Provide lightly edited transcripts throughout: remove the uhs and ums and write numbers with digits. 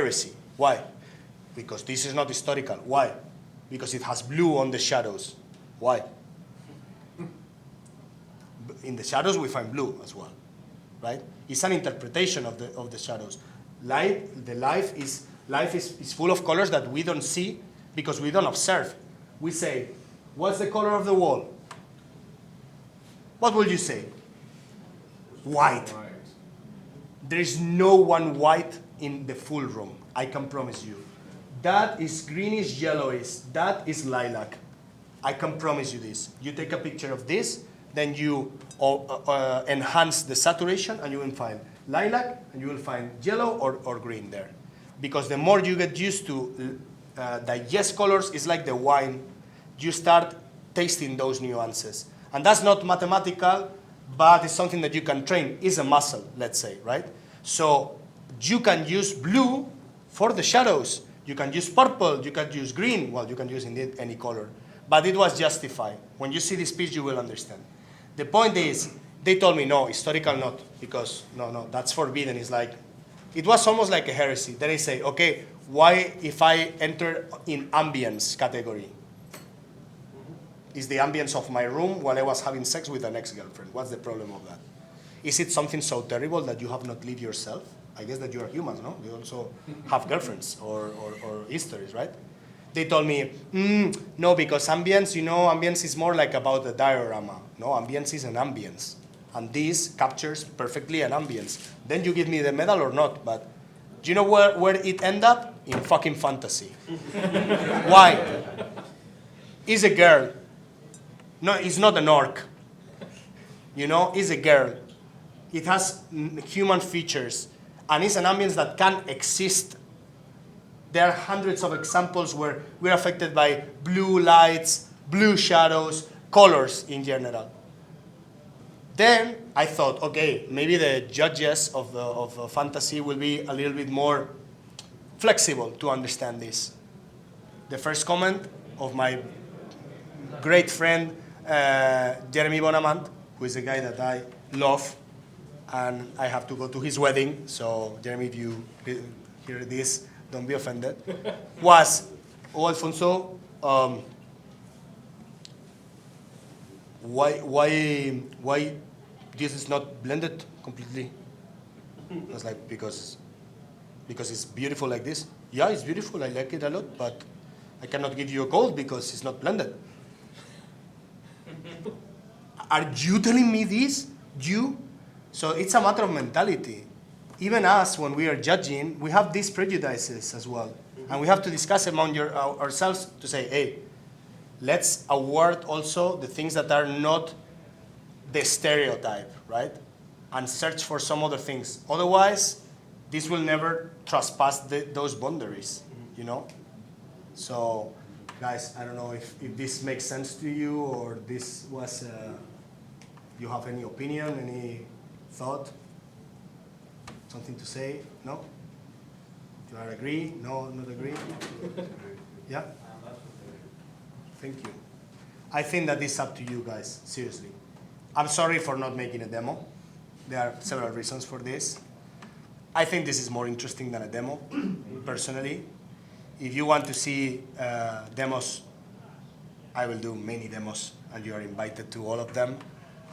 heresy. Why? Because this is not historical. Why? Because it has blue on the shadows. Why? In the shadows we find blue as well, right? It's an interpretation of the shadows. Life is full of colors that we don't see because we don't observe. We say, what's the color of the wall? What will you say? White. There is no one white in the full room, I can promise you. That is greenish yellowish, that is lilac. I can promise you this. You take a picture of this, then you enhance the saturation and you will find lilac and you will find yellow or green there. Because the more you get used to digest colors, it's like the wine. You start tasting those nuances. And that's not mathematical, but it's something that you can train. It's a muscle, let's say, right? So you can use blue for the shadows. You can use purple, you can use green. Well, you can use indeed any color. But it was justified. When you see this piece, you will understand. The point is, they told me, no, historical not, because no, that's forbidden. It's like, it was almost like a heresy. Then I say, okay, why if I enter in ambience category? Is the ambience of my room while I was having sex with an ex-girlfriend? What's the problem of that? Is it something so terrible that you have not lived yourself? I guess that you are humans, no? You also have girlfriends or histories, right? They told me, no, because ambience, ambience is more like about the diorama. No, ambience is an ambience. And this captures perfectly an ambience. Then you give me the medal or not, but do you know where it end up? In fucking fantasy. Why? It's a girl. No, it's not an orc. It's a girl. It has human features. And it's an ambience that can exist. There are hundreds of examples where we're affected by blue lights, blue shadows, colors in general. Then I thought, okay, maybe the judges of fantasy will be a little bit more flexible to understand this. The first comment of my great friend, Jeremy Bonamant, who is a guy that I love, and I have to go to his wedding, so Jeremy, if you hear this, don't be offended, was, Alfonso, why this is not blended completely? I was like, because it's beautiful like this. Yeah, it's beautiful, I like it a lot, but I cannot give you a gold because it's not blended. Are you telling me this? You? So it's a matter of mentality. Even us, when we are judging, we have these prejudices as well. And we have to discuss among ourselves to say, hey, let's award also the things that are not the stereotype, right? And search for some other things. Otherwise, this will never trespass those boundaries, So, guys, I don't know if this makes sense to you or this was, you have any opinion, any thought? Something to say? No? Do you agree? No, not agree? Yeah? Thank you. I think that it's up to you guys, seriously. I'm sorry for not making a demo. There are several reasons for this. I think this is more interesting than a demo, personally. If you want to see demos, I will do many demos, and you are invited to all of them.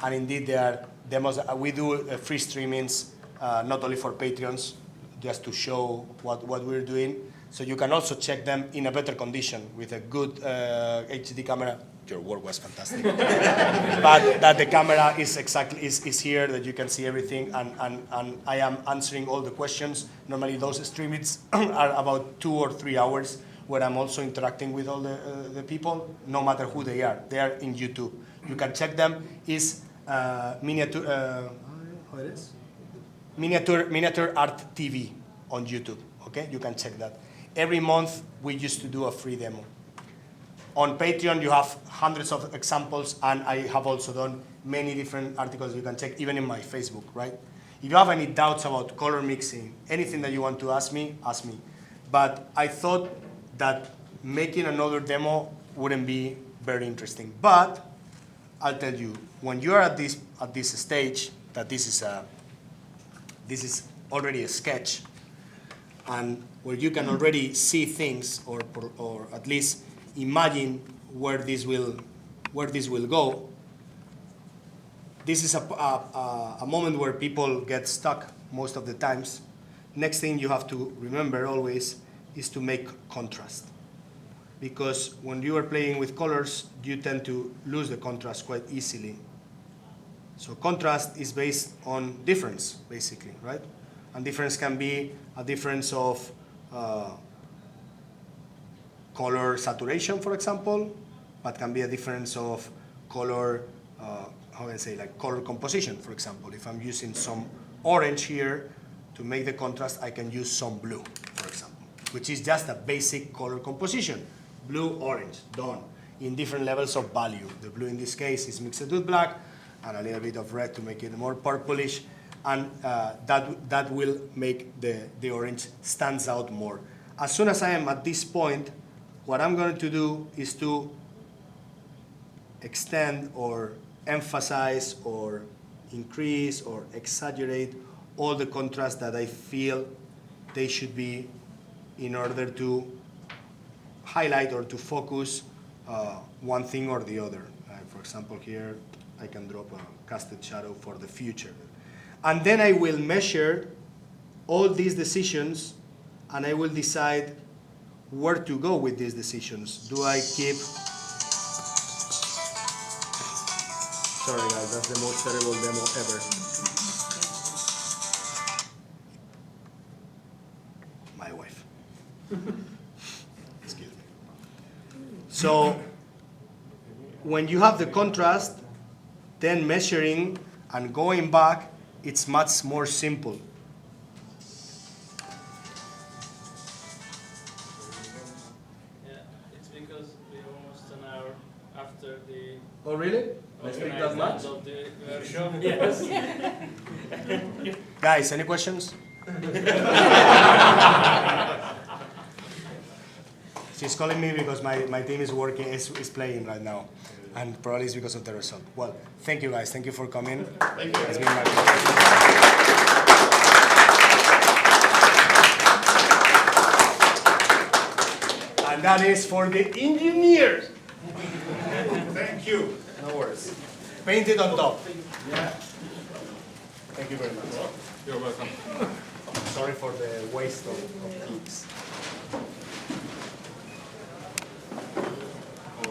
And indeed, there are demos. We do free streamings, not only for Patreons, just to show what we're doing. So you can also check them in a better condition with a good HD camera. Your work was fantastic. But that the camera is here, that you can see everything, and I am answering all the questions. Normally those streamings are about 2 or 3 hours, where I'm also interacting with all the people, no matter who they are. They are in YouTube. You can check them. It's Miniature Art TV on YouTube. Okay, you can check that. Every month we used to do a free demo. On Patreon you have hundreds of examples, and I have also done many different articles you can check, even in my Facebook, right? If you have any doubts about color mixing, anything that you want to ask me, ask me. But I thought that making another demo wouldn't be very interesting. But I'll tell you, when you're at this stage, that this is already a sketch, and where you can already see things, or at least imagine where this will go. This is a moment where people get stuck most of the times. Next thing you have to remember always is to make contrast. Because when you are playing with colors, you tend to lose the contrast quite easily. So contrast is based on difference, basically, right? And difference can be a difference of color saturation, for example, but can be a difference of color, how can I say, like color composition, for example. If I'm using some orange here, to make the contrast, I can use some blue, for example, which is just a basic color composition. Blue, orange, done, in different levels of value. The blue in this case is mixed with black, and a little bit of red to make it more purplish, and that will make the orange stands out more. As soon as I am at this point, what I'm going to do is to extend or emphasize or increase or exaggerate all the contrast that I feel they should be in order to highlight or to focus one thing or the other. For example, here I can drop a casted shadow for the future. And then I will measure all these decisions, and I will decide where to go with these decisions. Do I keep... Sorry guys, that's the most terrible demo ever. My wife. Excuse me. So, when you have the contrast, then measuring and going back, it's much more simple. Yeah, it's because we're almost an hour after the... Oh really? I speak that much? Of the workshop. Yes. Guys, any questions? She's calling me because my team is working, is playing right now. And probably it's because of the result. Well, thank you guys. Thank you for coming. Thank you. It's been my pleasure. And that is for the engineers. Thank you. No worries. Paint it on top. Yeah. Thank you very much. You're welcome. Sorry for the waste of inks.